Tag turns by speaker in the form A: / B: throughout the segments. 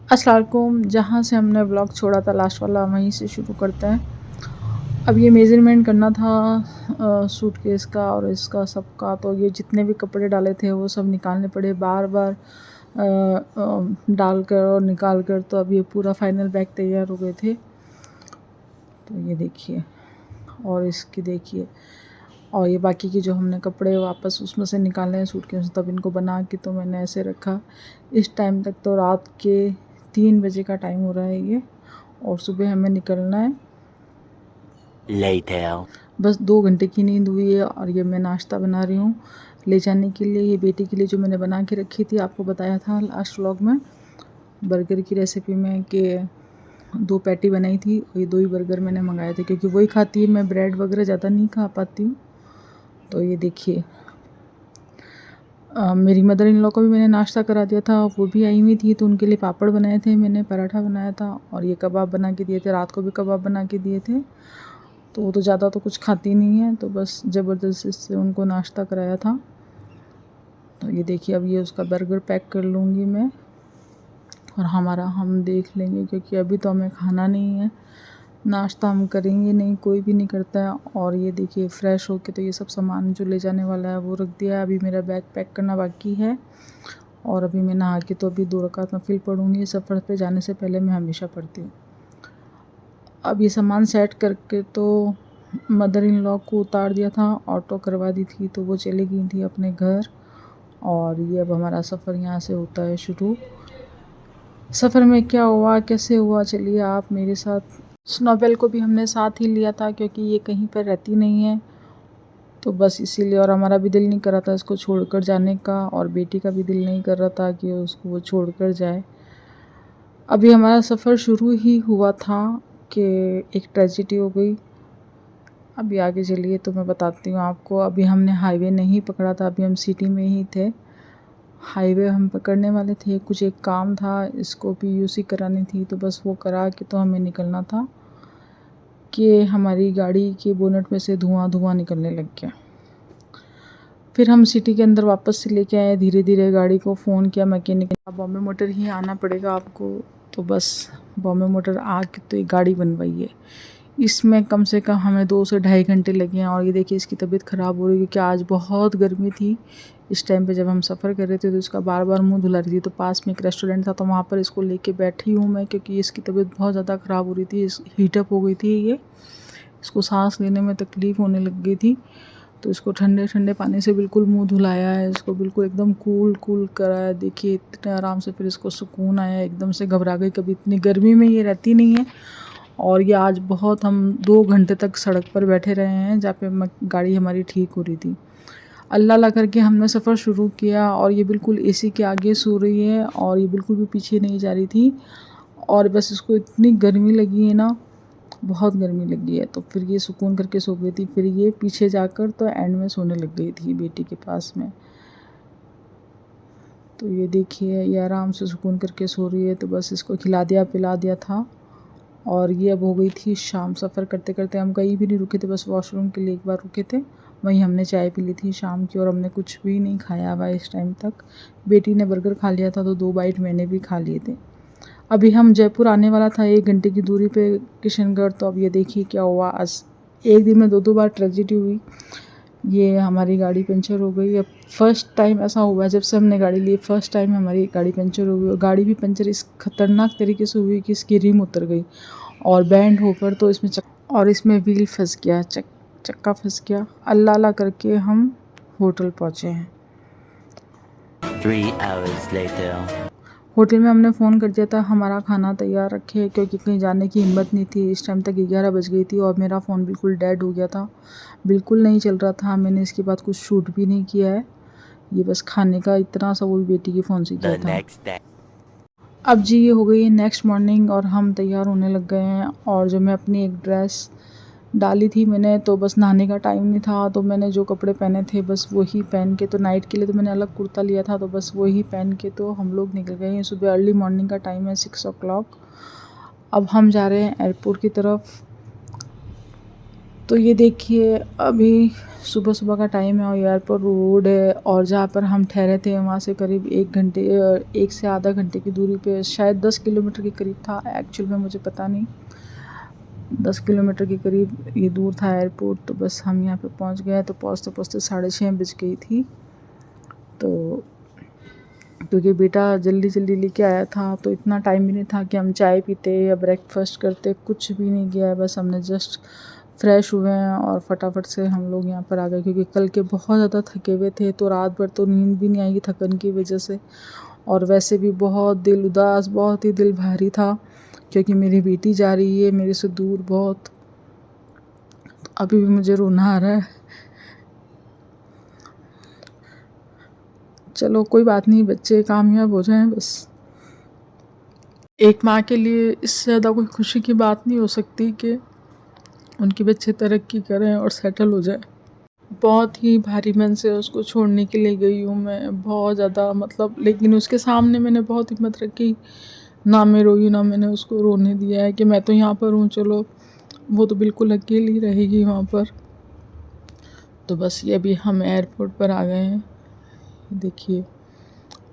A: अस्सलाम वालेकुम। जहाँ से हमने व्लॉग छोड़ा था लास्ट वाला वहीं से शुरू करते हैं। अब ये मेज़रमेंट करना था सूटकेस का और इसका सबका, तो ये जितने भी कपड़े डाले थे वो सब निकालने पड़े बार बार डाल कर और निकाल कर। तो अब ये पूरा फाइनल बैग तैयार हो गए थे। तो ये देखिए और इसकी देखिए, और ये बाकी के जो हमने कपड़े वापस उसमें से निकाले हैं सूटकेस, तब इनको बना के तो मैंने ऐसे रखा। इस टाइम तक तो रात के 3 बजे का टाइम हो रहा है ये, और सुबह हमें निकलना है।
B: Later.
A: बस 2 घंटे की नींद हुई है और ये मैं नाश्ता बना रही हूँ ले जाने के लिए। ये बेटी के लिए जो मैंने बना के रखी थी, आपको बताया था लास्ट व्लॉग में बर्गर की रेसिपी में कि 2 पैटी बनाई थी। ये 2 ही बर्गर मैंने मंगाए थे क्योंकि वही खाती है, मैं ब्रेड वगैरह ज़्यादा नहीं खा पाती हूँ। तो ये देखिए मेरी मदर इन लॉ को भी मैंने नाश्ता करा दिया था, वो भी आई हुई थी, तो उनके लिए पापड़ बनाए थे मैंने, पराठा बनाया था और ये कबाब बना के दिए थे। रात को भी कबाब बना के दिए थे। तो वो तो ज़्यादा तो कुछ खाती नहीं है, तो बस ज़बरदस्ती से उनको नाश्ता कराया था। तो ये देखिए अब ये उसका बर्गर पैक कर लूँगी मैं, और हमारा हम देख लेंगे क्योंकि अभी तो हमें खाना नहीं है, नाश्ता हम करेंगे नहीं, कोई भी नहीं करता है। और ये देखिए फ़्रेश होके तो ये सब सामान जो ले जाने वाला है वो रख दिया है। अभी मेरा बैग पैक करना बाकी है, और अभी मैं नहा के तो अभी 2 रकात नफ़िल पढ़ूँगी। सफ़र पे जाने से पहले मैं हमेशा पढ़ती हूँ। अब ये सामान सेट करके तो मदर इन लॉ को उतार दिया था, ऑटो करवा दी थी, तो वो चली गई थी अपने घर। और ये अब हमारा सफ़र यहाँ से होता है शुरू। सफ़र में क्या हुआ कैसे हुआ, चलिए आप मेरे साथ। स्नोबेल को भी हमने साथ ही लिया था क्योंकि ये कहीं पर रहती नहीं है, तो बस इसीलिए। और हमारा भी दिल नहीं कर रहा था इसको छोड़कर जाने का, और बेटी का भी दिल नहीं कर रहा था कि उसको वो छोड़कर जाए। अभी हमारा सफ़र शुरू ही हुआ था कि एक ट्रेजेडी हो गई। अभी आगे चलिए तो मैं बताती हूँ आपको। अभी हमने हाईवे नहीं पकड़ा था, अभी हम सिटी में ही थे। हाईवे हम पकड़ने वाले थे, कुछ एक काम था, इसको पीयूसी करानी थी, तो बस वो करा के तो हमें निकलना था कि हमारी गाड़ी के बोनट में से धुआं निकलने लग गया। फिर हम सिटी के अंदर वापस से लेके आए, धीरे धीरे गाड़ी को फ़ोन किया मैकेनिक, बॉम्बे मोटर ही आना पड़ेगा आपको। तो बस बॉम्बे मोटर आके तो एक गाड़ी बनवाई है। इसमें कम से कम हमें 2 से ढाई घंटे लगे हैं। और ये देखिए इसकी तबीयत ख़राब हो रही है क्योंकि आज बहुत गर्मी थी। इस टाइम पे जब हम सफ़र कर रहे थे तो इसका बार बार मुंह धुला रही थी। तो पास में एक रेस्टोरेंट था, तो वहाँ पर इसको लेके बैठी हूँ मैं क्योंकि इसकी तबीयत बहुत ज़्यादा ख़राब हो रही थी, हीटअप हो गई थी ये, इसको सांस लेने में तकलीफ़ होने लग गई थी। तो इसको ठंडे ठंडे पानी से बिल्कुल मुंह धुलाया है, इसको बिल्कुल एकदम कूल कराया। देखिए इतने आराम से फिर इसको सुकून आया, एकदम से घबरा गई। कभी इतनी गर्मी में ये रहती नहीं है। और ये आज बहुत, हम 2 घंटे तक सड़क पर बैठे रहे हैं जहाँ पे गाड़ी हमारी ठीक हो रही थी। अल्लाह ला करके हमने सफ़र शुरू किया, और ये बिल्कुल एसी के आगे सो रही है और ये बिल्कुल भी पीछे नहीं जा रही थी। और बस इसको इतनी गर्मी लगी है ना, बहुत गर्मी लगी है, तो फिर ये सुकून करके सो गई थी। फिर ये पीछे जाकर तो एंड में सोने लग गई थी बेटी के पास में। तो ये देखिए ये आराम से सुकून करके सो रही है, तो बस इसको खिला दिया पिला दिया था। और ये अब हो गई थी शाम। सफ़र करते करते हम कहीं भी नहीं रुके थे, बस वॉशरूम के लिए एक बार रुके थे, वहीं हमने चाय पी ली थी शाम की। और हमने कुछ भी नहीं खाया हुआ इस टाइम तक। बेटी ने बर्गर खा लिया था तो 2 बाइट मैंने भी खा लिए थे। अभी हम जयपुर आने वाला था 1 घंटे की दूरी पे किशनगढ़। तो अब ये देखिए क्या हुआ, आज एक दिन में 2 बार ट्रेजेडी हुई। ये हमारी गाड़ी पंचर हो गई। अब फर्स्ट टाइम ऐसा हुआ है जब से हमने गाड़ी ली, फर्स्ट टाइम हमारी गाड़ी पंचर हो गई। और गाड़ी भी पंचर इस खतरनाक तरीके से हुई कि इसकी रिम उतर गई और बैंड होकर तो इसमें व्हील फंस गया, चक्का फंस गया। अल्लाह अल्लाह करके हम होटल पहुँचे हैं।
B: 3 hours later.
A: होटल में हमने फ़ोन कर दिया था हमारा खाना तैयार रखे, क्योंकि कहीं जाने की हिम्मत नहीं थी। इस टाइम तक 11 बज गई थी और मेरा फ़ोन बिल्कुल डेड हो गया था, बिल्कुल नहीं चल रहा था। मैंने इसके बाद कुछ शूट भी नहीं किया है, ये बस खाने का इतना सा वो भी बेटी के फ़ोन से किया
B: The
A: था।
B: next day.
A: अब जी ये हो गई है नेक्स्ट मॉर्निंग और हम तैयार होने लग गए हैं। और जो मैं अपनी एक ड्रेस डाली थी मैंने, तो बस नहाने का टाइम नहीं था, तो मैंने जो कपड़े पहने थे बस वही पहन के, तो नाइट के लिए तो मैंने अलग कुर्ता लिया था, तो बस वही पहन के तो हम लोग निकल गए हैं। सुबह अर्ली मॉर्निंग का टाइम है 6 o'clock। अब हम जा रहे हैं एयरपोर्ट की तरफ। तो ये देखिए अभी सुबह सुबह का टाइम है और एयरपोर्ट रोड है, और जहाँ पर हम ठहरे थे वहाँ से करीब 1 से आधा घंटे की दूरी पे, शायद 10 किलोमीटर के करीब था, एक्चुअल में मुझे पता नहीं, 10 किलोमीटर के करीब ये दूर था एयरपोर्ट। तो बस हम यहाँ पे पहुँच गए। तो पहुँचते पहुँचते 6:30 बज गई थी। तो क्योंकि बेटा जल्दी जल्दी लेके आया था तो इतना टाइम भी नहीं था कि हम चाय पीते या ब्रेकफास्ट करते, कुछ भी नहीं किया है। बस हमने जस्ट फ्रेश हुए हैं और फटाफट से हम लोग यहाँ पर आ गए, क्योंकि कल के बहुत ज़्यादा थके हुए थे। तो रात भर तो नींद भी नहीं आई थकन की वजह से, और वैसे भी बहुत दिल उदास, बहुत ही दिल भारी था, क्योंकि मेरी बेटी जा रही है मेरे से दूर बहुत। अभी भी मुझे रोना आ रहा है। चलो कोई बात नहीं, बच्चे कामयाब हो जाएं बस। एक माँ के लिए इससे ज़्यादा कोई खुशी की बात नहीं हो सकती कि उनके बच्चे तरक्की करें और सेटल हो जाए। बहुत ही भारी मन से उसको छोड़ने के लिए गई हूँ मैं, बहुत ज़्यादा मतलब, लेकिन उसके सामने मैंने बहुत हिम्मत रखी, ना मैं रोई ना मैंने उसको रोने दिया है कि मैं तो यहाँ पर हूँ, चलो। वो तो बिल्कुल अकेली रहेगी वहाँ पर। तो बस ये अभी हम एयरपोर्ट पर आ गए हैं। देखिए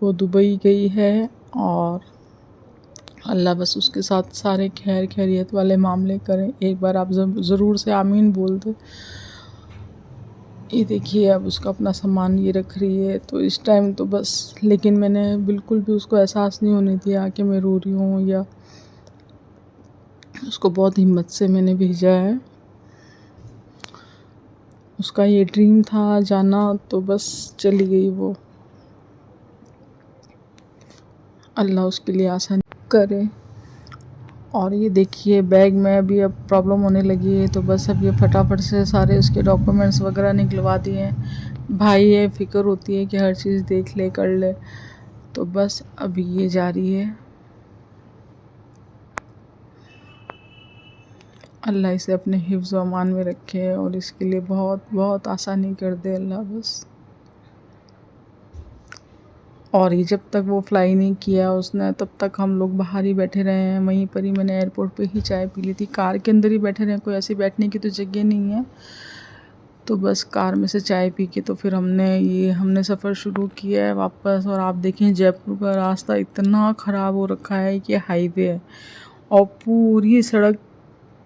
A: वो दुबई गई है, और अल्लाह बस उसके साथ सारे खैर खैरियत वाले मामले करें। एक बार आप ज़रूर से आमीन बोल दे। ये देखिए अब उसका अपना सामान ये रख रही है। तो इस टाइम तो बस, लेकिन मैंने बिल्कुल भी उसको एहसास नहीं होने दिया कि मैं रो रही हूँ, या उसको बहुत हिम्मत से मैंने भेजा है। उसका ये ड्रीम था जाना, तो बस चली गई वो। अल्लाह उसके लिए आसानी करे। और ये देखिए बैग में अभी अब प्रॉब्लम होने लगी है, तो बस अब ये फटाफट से सारे उसके डॉक्यूमेंट्स वगैरह निकलवा दिए हैं। भाई है, फ़िक्र होती है कि हर चीज़ देख ले कर ले। तो बस अभी ये जा रही है। अल्लाह इसे अपने हिफ्ज़ व अमान में रखे और इसके लिए बहुत बहुत आसानी कर दे अल्लाह बस। और ये जब तक वो फ्लाई नहीं किया उसने, तब तक हम लोग बाहर ही बैठे रहे हैं। वहीं पर ही मैंने एयरपोर्ट पे ही चाय पी ली थी। कार के अंदर ही बैठे रहे, कोई ऐसी बैठने की तो जगह नहीं है। तो बस कार में से चाय पी के तो फिर हमने सफ़र शुरू किया है वापस। और आप देखें जयपुर का रास्ता इतना ख़राब हो रखा है कि हाईवे है और पूरी सड़क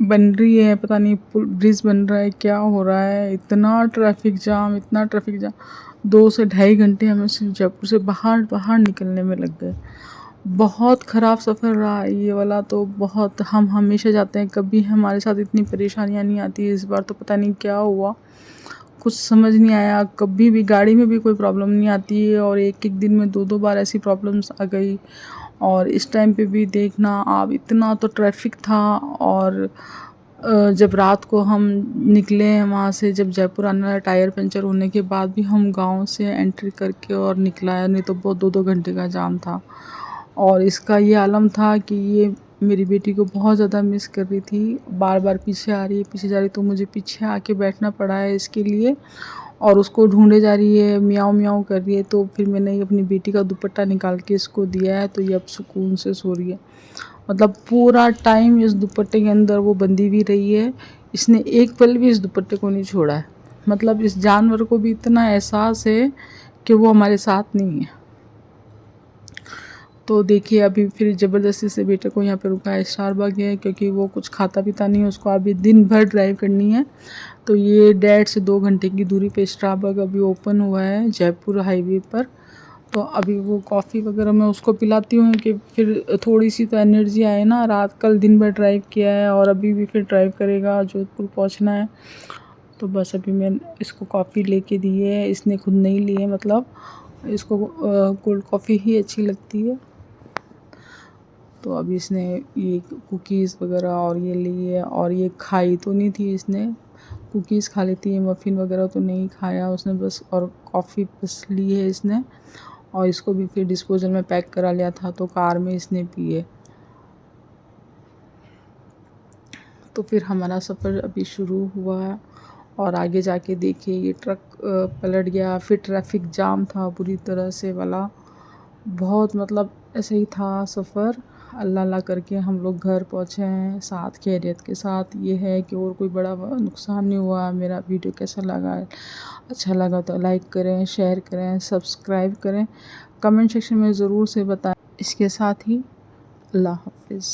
A: बन रही है, पता नहीं पुल ब्रिज बन रहा है, क्या हो रहा है, इतना ट्रैफिक जाम, इतना ट्रैफिक जाम। 2 से ढाई घंटे हमें सिर्फ जयपुर से बाहर निकलने में लग गए। बहुत ख़राब सफ़र रहा ये वाला तो बहुत। हम हमेशा जाते हैं, कभी हमारे साथ इतनी परेशानियाँ नहीं आती। इस बार तो पता नहीं क्या हुआ, कुछ समझ नहीं आया। कभी भी गाड़ी में भी कोई प्रॉब्लम नहीं आती है, और एक एक दिन में 2-2 बार ऐसी प्रॉब्लम्स आ गई। और इस टाइम पे भी देखना आप, इतना तो ट्रैफिक था। और जब रात को हम निकले हैं वहाँ से, जब जयपुर आने वाला टायर पंचर होने के बाद भी हम गांव से एंट्री करके और निकला है, नहीं तो बहुत 2-2 घंटे का जाम था। और इसका ये आलम था कि ये मेरी बेटी को बहुत ज़्यादा मिस कर रही थी, बार बार पीछे आ रही है, पीछे जा रही है। तो मुझे पीछे आके बैठना पड़ा है इसके लिए, और उसको ढूंढे जा रही है, म्याऊं म्याऊं कर रही है। तो फिर मैंने अपनी बेटी का दुपट्टा निकाल के इसको दिया है, तो ये अब सुकून से सो रही है। मतलब पूरा टाइम इस दुपट्टे के अंदर वो बंधी भी रही है। इसने एक पल भी इस दुपट्टे को नहीं छोड़ा है। मतलब इस जानवर को भी इतना एहसास है कि वो हमारे साथ नहीं है। तो देखिए अभी फिर ज़बरदस्ती से बेटे को यहाँ पे रुका है, स्टारबक है, क्योंकि वो कुछ खाता पीता नहीं है, उसको अभी दिन भर ड्राइव करनी है। तो ये 1.5 से 2 घंटे की दूरी पे स्टारबक अभी ओपन हुआ है जयपुर हाईवे पर। तो अभी वो कॉफ़ी वगैरह मैं उसको पिलाती हूँ कि फिर थोड़ी सी तो एनर्जी आए ना। रात कल दिन भर ड्राइव किया है और अभी भी फिर ड्राइव करेगा, जोधपुर पहुँचना है। तो बस अभी मैं इसको कॉफ़ी लेके दी है, इसने खुद नहीं ली है, मतलब इसको कोल्ड कॉफ़ी ही अच्छी लगती है। तो अभी इसने ये कुकीज़ वगैरह और ये ली है, और ये खाई तो नहीं थी इसने, कुकीज़ खा लेती है, मफ़िन वगैरह तो नहीं खाया उसने बस, और कॉफ़ी बस ली है इसने। और इसको भी फिर डिस्पोजल में पैक करा लिया था, तो कार में इसने पिए। तो फिर हमारा सफ़र अभी शुरू हुआ है, और आगे जाके देखिए ये ट्रक पलट गया, फिर ट्रैफिक जाम था बुरी तरह से वाला, बहुत मतलब ऐसे ही था सफ़र। अल्लाह अल्लाह करके हम लोग घर पहुँचे हैं साथ खैरियत के साथ। ये है कि और कोई बड़ा नुकसान नहीं हुआ। मेरा वीडियो कैसा लगा, अच्छा लगा तो लाइक करें, शेयर करें, सब्सक्राइब करें, कमेंट सेक्शन में ज़रूर से बताएं। इसके साथ ही अल्लाह हाफ़िज़।